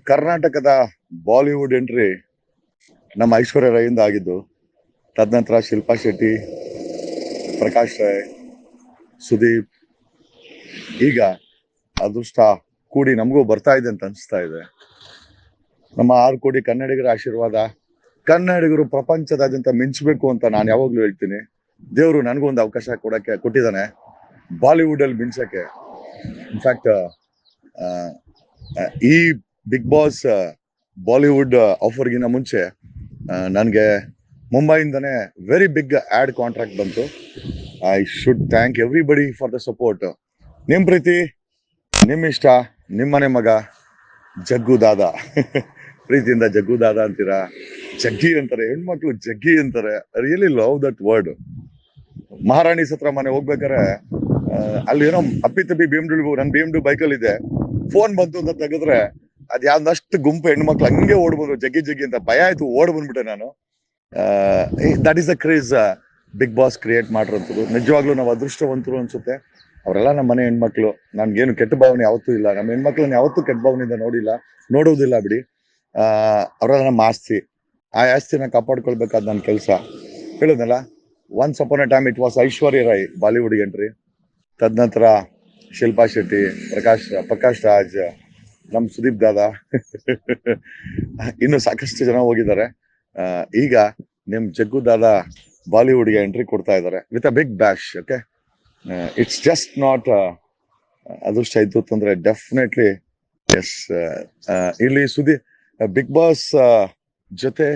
ಕರ್ನಾಟಕದ Bollywood entry ನಮ್ಮ ಐಶ್ವರ್ಯ ರೈಯಿಂದ ಆಗಿದ್ದು. ತದನಂತರ ಶಿಲ್ಪಾ ಶೆಟ್ಟಿ, ಪ್ರಕಾಶ್ ರೈ, ಸುದೀಪ್. ಈಗ ಅದೃಷ್ಟ ಕೂಡಿ ನಮಗೂ ಬರ್ತಾ ಇದೆ ಅಂತ ಅನಿಸ್ತಾ ಇದೆ. ನಮ್ಮ 6 ಕೋಟಿ ಕನ್ನಡಿಗರ ಆಶೀರ್ವಾದ, ಕನ್ನಡಿಗರು ಪ್ರಪಂಚದಾದ್ಯಂತ ಮಿಂಚಬೇಕು ಅಂತ ನಾನು ಯಾವಾಗ್ಲೂ ಹೇಳ್ತೀನಿ. ದೇವರು ನನಗೂ ಒಂದು ಅವಕಾಶ ಕೊಟ್ಟಿದ್ದಾನೆ ಬಾಲಿವುಡ್ ಅಲ್ಲಿ ಮಿಂಚಕ್ಕೆ. ಇನ್ಫ್ಯಾಕ್ಟ್ ಈ ಬಿಗ್ ಬಾಸ್ ಬಾಲಿವುಡ್ ಆಫರ್ಗಿನ ಮುಂಚೆ ನನಗೆ ಮುಂಬೈಯಿಂದನೇ ವೆರಿ ಬಿಗ್ ಆ್ಯಡ್ ಕಾಂಟ್ರಾಕ್ಟ್ ಬಂತು. I should thank everybody for the support. ನಿಮ್ಮ ಪ್ರೀತಿ, ನಿಮ್ಮ ಇಷ್ಟ, ನಿಮ್ಮನೆ ಮಗ ಜಗ್ಗು ದಾದಾ. ಪ್ರೀತಿಯಿಂದ ಜಗ್ಗು ದಾದಾ ಅಂತೀರಾ, ಜಗ್ಗಿ ಅಂತಾರೆ, ಹೆಣ್ಮಕ್ಳು ಜಗ್ಗಿ ಅಂತಾರೆ. Really love that word. ಮಹಾರಾಣಿ ಸತ್ರ ಮನೆ ಹೋಗ್ಬೇಕಾರೆ ಅಲ್ಲಿ ಏನೋ ಅಪ್ಪಿತಪ್ಪಿ ನನ್ನ BM ಬೈಕಲ್ಲಿ ಇದೆ, ಫೋನ್ ಬಂತು ಅಂತ ತೆಗೆದ್ರೆ ಅದ್ ಯಾವ್ದಷ್ಟು ಗುಂಪು ಹೆಣ್ಮಕ್ಳು ಹಂಗೆ ಓಡ್ಬಂದ್ರು, ಜಗ್ಗಿ ಜಗ್ಗಿ ಅಂತ. ಭಯ ಆಯ್ತು, ಓಡ್ ಬಂದ್ಬಿಟ್ಟೆ ನಾನು. That is the craze Bigg Boss create ಮಾಡಿರೋಂಥದ್ದು. ನಿಜವಾಗ್ಲೂ ನಾವು ಅದೃಷ್ಟವಂತರು ಅನ್ಸುತ್ತೆ. ಅವರೆಲ್ಲ ನಮ್ಮ ಮನೆ ಹೆಣ್ಮಕ್ಳು. ನನ್ಗೇನು ಕೆಟ್ಟ ಭಾವನೆ ಯಾವತ್ತೂ ಇಲ್ಲ. ನಮ್ಮ ಹೆಣ್ಮಕ್ಳನ್ನ ಯಾವತ್ತೂ ಕೆಟ್ಟ ಭಾವನೆಯಿಂದ ನೋಡೋದಿಲ್ಲ ಬಿಡಿ. ಅವರೆಲ್ಲ ನಮ್ಮ ಆಸ್ತಿ. ಆ ಆಸ್ತಿನ ಕಾಪಾಡ್ಕೊಳ್ಬೇಕಾದ್ ನನ್ನ ಕೆಲಸ. ಹೇಳಿದ್ನಲ್ಲ, once upon a time it was Aishwarya Rai Bollywood entry. ತದನಂತರ ಶಿಲ್ಪಾ ಶೆಟ್ಟಿ, ಪ್ರಕಾಶ್ ರಾಜ್, ನಮ್ಮ ಸುದೀಪ್ ದಾದಾ. ಇನ್ನು ಸಾಕಷ್ಟು ಜನ ಹೋಗಿದ್ದಾರೆ. ಈಗ ನಿಮ್ ಜಗ್ಗು ದಾದಾ ಬಾಲಿವುಡ್ಗೆ ಎಂಟ್ರಿ ಕೊಡ್ತಾ ಇದ್ದಾರೆ with a big bash. Okay, it's just not ಅದೃಷ್ಟ ಇದ್ದು ಅಂತಂದ್ರೆ ಡೆಫಿನೆಟ್ಲಿ ಎಸ್. ಇಲ್ಲಿ ಬಿಗ್ ಬಾಸ್ ಜೊತೆ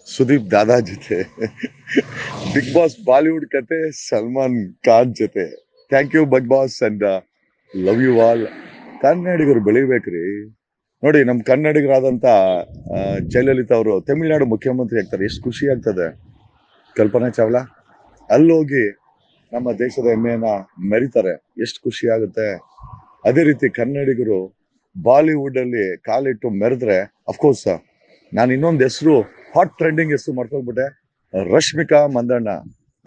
ಸುದೀಪ್ ದಾದಾ ಜೊತೆ ಬಿಗ್ ಬಾಸ್ ಬಾಲಿವುಡ್ ಕತೆ ಸಲ್ಮಾನ್ ಖಾನ್ ಜೊತೆ. Thank you Bigg Boss and love you all. ಕನ್ನಡಿಗರು ಬೆಳಿಬೇಕ್ರಿ. ನೋಡಿ, ನಮ್ ಕನ್ನಡಿಗರಾದಂತ ಜಯಲಲಿತಾ ಅವರು ತಮಿಳ್ನಾಡು ಮುಖ್ಯಮಂತ್ರಿ ಆಗ್ತಾರೆ. ಎಷ್ಟು ಖುಷಿ ಆಗ್ತದೆ. ಕಲ್ಪನಾ ಚಾವ್ಲಾ ಅಲ್ಲೋಗಿ ನಮ್ಮ ದೇಶದ ಹೆಮ್ಮೆಯನ್ನ ಮೆರಿತಾರೆ. ಎಷ್ಟು ಖುಷಿ ಆಗುತ್ತೆ. ಅದೇ ರೀತಿ ಕನ್ನಡಿಗರು ಬಾಲಿವುಡ್ ಅಲ್ಲಿ ಕಾಲಿಟ್ಟು ಮೆರೆದ್ರೆ, ಅಫ್ಕೋರ್ಸ್ ನಾನು ಇನ್ನೊಂದು ಹೆಸರು, ಹಾಟ್ ಟ್ರೆಂಡಿಂಗ್ ಹೆಸರು ಮಾಡ್ಕೊಂಡ್ಬಿಟ್ಟೆ, ರಶ್ಮಿಕಾ ಮಂದಣ್ಣ.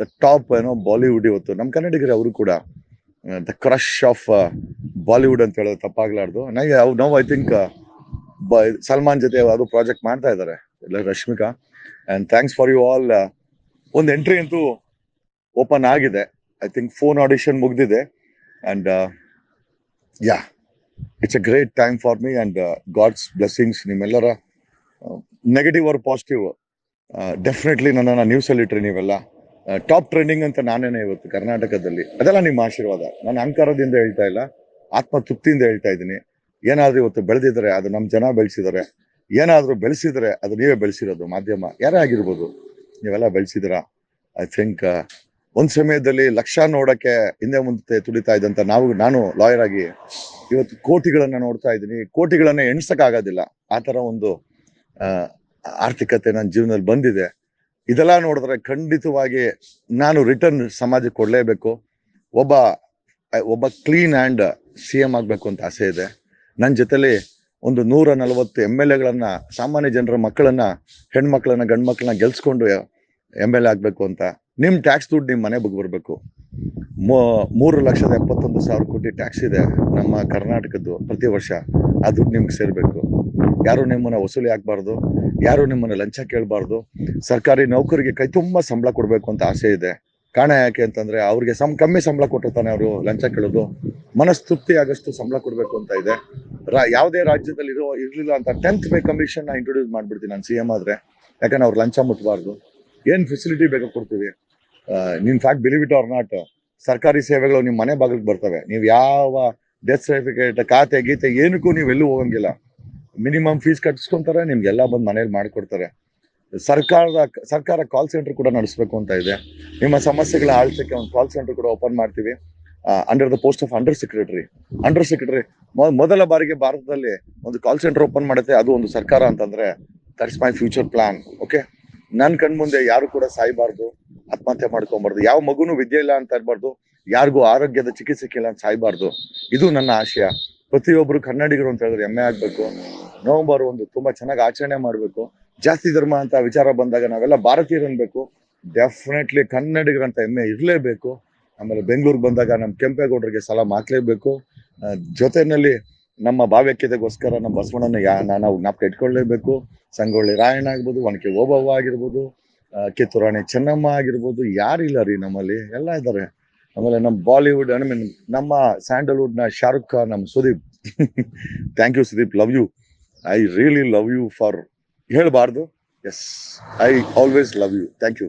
ದ ಟಾಪ್ ಬಾಲಿವುಡ್ ಇವತ್ತು ನಮ್ಮ ಕನ್ನಡಿಗರು. ಅವರು ಕೂಡ ದ ಕ್ರಶ್ ಆಫ್ ಬಾಲಿವುಡ್ ಅಂತ ಹೇಳೋದು ತಪ್ಪಾಗ್ಲಾರ್ದು. ನೌ ಐ ಥಿಂಕ್ ಸಲ್ಮಾನ್ ಜೊತೆ ಅದು ಪ್ರಾಜೆಕ್ಟ್ ಮಾಡ್ತಾ ಇದ್ದಾರೆ Rashmika. And thanks for you all. ಒಂದು ಎಂಟ್ರಿ ಅಂತೂ ಓಪನ್ ಆಗಿದೆ. ಐ ಥಿಂಕ್ ಫೋನ್ ಆಡಿಷನ್ ಮುಗ್ದಿದೆ. And yeah, it's a great time for me and God's blessings. ನಿಮ್ಮೆಲ್ಲರ ನೆಗೆಟಿವ್ ಆರ್ ಪಾಸಿಟಿವ್ ಡೆಫಿನೆಟ್ಲಿ ನನ್ನನ್ನು ನ್ಯೂಸಲ್ಲಿ ಇಟ್ರಿ ನೀವೆಲ್ಲ. ಟಾಪ್ ಟ್ರೆಂಡಿಂಗ್ ಅಂತ ನಾನೇನೆ ಇವತ್ತು ಕರ್ನಾಟಕದಲ್ಲಿ. ಅದೆಲ್ಲ ನಿಮ್ಮ ಆಶೀರ್ವಾದ. ನಾನು ಅಹಂಕಾರದಿಂದ ಹೇಳ್ತಾ ಇಲ್ಲ, ಆತ್ಮ ತೃಪ್ತಿಯಿಂದ ಹೇಳ್ತಾ ಇದ್ದೀನಿ. ಏನಾದ್ರೂ ಇವತ್ತು ಬೆಳೆದಿದ್ರೆ ಅದು ನಮ್ಮ ಜನ ಬೆಳೆಸಿದ್ದಾರೆ. ಏನಾದ್ರೂ ಬೆಳೆಸಿದ್ರೆ ಅದು ನೀವೇ ಬೆಳೆಸಿರೋದು. ಮಾಧ್ಯಮ ಯಾರೇ ಆಗಿರ್ಬೋದು, ನೀವೆಲ್ಲ ಬೆಳೆಸಿದಿರ. ಐ ಥಿಂಕ್ ಒಂದ್ ಸಮಯದಲ್ಲಿ ಲಕ್ಷ ನೋಡಕ್ಕೆ ಹಿಂದೆ ಮುಂದೆ ತುಡಿತಾ ಇದ್ದಂತ ನಾನು ಲಾಯರ್ ಆಗಿ ಇವತ್ತು ಕೋಟಿಗಳನ್ನ ನೋಡ್ತಾ ಇದ್ದೀನಿ. ಕೋಟಿಗಳನ್ನ ಎಣ್ಸಕ್ ಆಗೋದಿಲ್ಲ. ಆ ತರ ಒಂದು ಆರ್ಥಿಕತೆ ನನ್ನ ಜೀವನದಲ್ಲಿ ಬಂದಿದೆ. ಇದೆಲ್ಲ ನೋಡಿದ್ರೆ ಖಂಡಿತವಾಗಿ ನಾನು ರಿಟರ್ನ್ ಸಮಾಜಕ್ಕೆ ಕೊಡ್ಲೇಬೇಕು. ಒಬ್ಬ ಕ್ಲೀನ್ ಹ್ಯಾಂಡ್ CM ಆಗ್ಬೇಕು ಅಂತ ಆಸೆ ಇದೆ. ನನ್ನ ಜೊತೆಲಿ ಒಂದು 140 MLAಗಳನ್ನ, ಸಾಮಾನ್ಯ ಜನರ ಮಕ್ಕಳನ್ನ, ಹೆಣ್ಮಕ್ಳನ್ನ, ಗಂಡು ಮಕ್ಕಳನ್ನ ಗೆಲ್ಸ್ಕೊಂಡು MLA ಆಗ್ಬೇಕು ಅಂತ. ನಿಮ್ ಟ್ಯಾಕ್ಸ್ ದುಡ್ಡು ನಿಮ್ ಮನೆ ಬಗ್ಗೆ ಬರ್ಬೇಕು. 3,71,000 ಕೋಟಿ ಟ್ಯಾಕ್ಸ್ ಇದೆ ನಮ್ಮ ಕರ್ನಾಟಕದ್ದು ಪ್ರತಿ ವರ್ಷ. ಆ ದುಡ್ಡು ನಿಮ್ಗೆ ಸೇರ್ಬೇಕು. ಯಾರು ನಿಮ್ಮನ್ನ ವಸೂಲಿ ಆಗ್ಬಾರ್ದು, ಯಾರು ನಿಮ್ಮನ್ನ ಲಂಚ ಕೇಳಬಾರ್ದು. ಸರ್ಕಾರಿ ನೌಕರಿಗೆ ಕೈ ತುಂಬಾ ಸಂಬಳ ಕೊಡ್ಬೇಕು ಅಂತ ಆಸೆ ಇದೆ. ಕಾರಣ ಯಾಕೆ ಅಂತಂದ್ರೆ, ಅವ್ರಿಗೆ ಕಮ್ಮಿ ಸಂಬಳ ಕೊಟ್ಟಿರ್ತಾನೆ ಅವರು ಲಂಚ ಕೇಳೋದು. ಮನಸ್ತೃಪ್ತಿ ಆಗಷ್ಟು ಸಂಬಳ ಕೊಡ್ಬೇಕು ಅಂತ ಇದೆ. ಯಾವುದೇ ರಾಜ್ಯದಲ್ಲಿ ಇರ್ಲಿಲ್ಲ ಅಂತ 10th ಪೇ ಕಮಿಷನ್ ಇಂಟ್ರೊಡ್ಯೂಸ್ ಮಾಡ್ಬಿಡ್ತೀನಿ ನಾನು CM ಆದ್ರೆ. ಯಾಕಂದ್ರೆ ಅವ್ರು ಲಂಚ ಮುಟ್ಬಾರ್ದು. ಏನ್ ಫೆಸಿಲಿಟಿ ಬೇಕು ಕೊಡ್ತೀವಿ. In fact believe it or not, ಸರ್ಕಾರಿ ಸೇವೆಗಳು ನಿಮ್ ಮನೆ ಬಾಗಿಲಿಗೆ ಬರ್ತವೆ. ನೀವು ಯಾವ ಡೆತ್ ಸರ್ಟಿಫಿಕೇಟ್, ಖಾತೆ ಗೀತೆ ಏನಕ್ಕೂ ನೀವು ಎಲ್ಲೂ ಹೋಗಂಗಿಲ್ಲ. ಮಿನಿಮಮ್ ಫೀಸ್ ಕಟ್ಸ್ಕೊಂತಾರೆ, ನಿಮ್ಗೆಲ್ಲ ಬಂದು ಮನೇಲಿ ಮಾಡಿಕೊಡ್ತಾರೆ. ಸರ್ಕಾರ ಕಾಲ್ ಸೆಂಟರ್ ಕೂಡ ನಡೆಸಬೇಕು ಅಂತ ಇದೆ. ನಿಮ್ಮ ಸಮಸ್ಯೆಗಳ ಆಳ್ಸಕ್ಕೆ ಒಂದು ಕಾಲ್ ಸೆಂಟರ್ ಕೂಡ ಓಪನ್ ಮಾಡ್ತೀವಿ under the post of under secretary. ಮೊದಲ ಬಾರಿಗೆ ಭಾರತದಲ್ಲಿ ಒಂದು ಕಾಲ್ ಸೆಂಟರ್ ಓಪನ್ ಮಾಡುತ್ತೆ, ಅದು ಒಂದು ಸರ್ಕಾರ ಅಂತಂದ್ರೆ that's my future plan. Okay, ನನ್ ಕಣ್ಮುಂದೆ ಯಾರು ಕೂಡ ಸಾಯ್ಬಾರ್ದು, ಆತ್ಮಹತ್ಯೆ ಮಾಡ್ಕೊಬಾರ್ದು, ಯಾವ ಮಗುನು ವಿದ್ಯೆ ಇಲ್ಲ ಅಂತ ಇರಬಾರ್ದು, ಯಾರಿಗೂ ಆರೋಗ್ಯದ ಚಿಕಿತ್ಸೆ ಇಲ್ಲ ಅಂತ ಸಾಯ್ಬಾರ್ದು. ಇದು ನನ್ನ ಆಶಯ. ಪ್ರತಿಯೊಬ್ರು ಕನ್ನಡಿಗರು ಅಂತ ಹೇಳಿದ್ರೆ ಹೆಮ್ಮೆ ಆಗ್ಬೇಕು. ನವೆಂಬರ್ 1 ತುಂಬಾ ಚೆನ್ನಾಗಿ ಆಚರಣೆ ಮಾಡ್ಬೇಕು. ಜಾತಿ ಧರ್ಮ ಅಂತ ವಿಚಾರ ಬಂದಾಗ ನಾವೆಲ್ಲ ಭಾರತೀಯರು ಅನ್ಬೇಕು. ಡೆಫಿನೆಟ್ಲಿ ಕನ್ನಡಿಗರಂತ ಹೆಮ್ಮೆ ಇರ್ಲೇಬೇಕು. ಆಮೇಲೆ ಬೆಂಗಳೂರಿಗೆ ಬಂದಾಗ ನಮ್ಮ ಕೆಂಪೇಗೌಡರಿಗೆ ಸಲಾಂ ಹಾಕ್ಲೇಬೇಕು. ಜೊತೆನಲ್ಲಿ ನಮ್ಮ ಭಾವ್ಯಕ್ಯತೆಗೋಸ್ಕರ ನಮ್ಮ ಬಸವಣ್ಣನ ನಾವು ಜ್ಞಾಪಕ ಇಟ್ಕೊಳ್ಳೇಬೇಕು. ಸಂಗೊಳ್ಳಿ ರಾಯಣ್ಣ ಆಗ್ಬೋದು, ಒನಕೆ ಓಬವ್ವ ಆಗಿರ್ಬೋದು, ಕಿತ್ತೂರು ರಾಣಿ ಚೆನ್ನಮ್ಮ ಆಗಿರ್ಬೋದು, ಯಾರಿಲ್ಲ ರೀ ನಮ್ಮಲ್ಲಿ, ಎಲ್ಲ ಇದ್ದಾರೆ. ಆಮೇಲೆ ನಮ್ಮ ಬಾಲಿವುಡ್ ಐ ಮೀನ್ ನಮ್ಮ ಸ್ಯಾಂಡಲ್ವುಡ್ ನ ಶಾರುಖ್ ಖಾನ್, ನಮ್ಮ Sudeep. Thank you Sudeep, love you. I really love you for ಹೇಳ್ಬಾರ್ದು. Yes, I always love you. Thank you.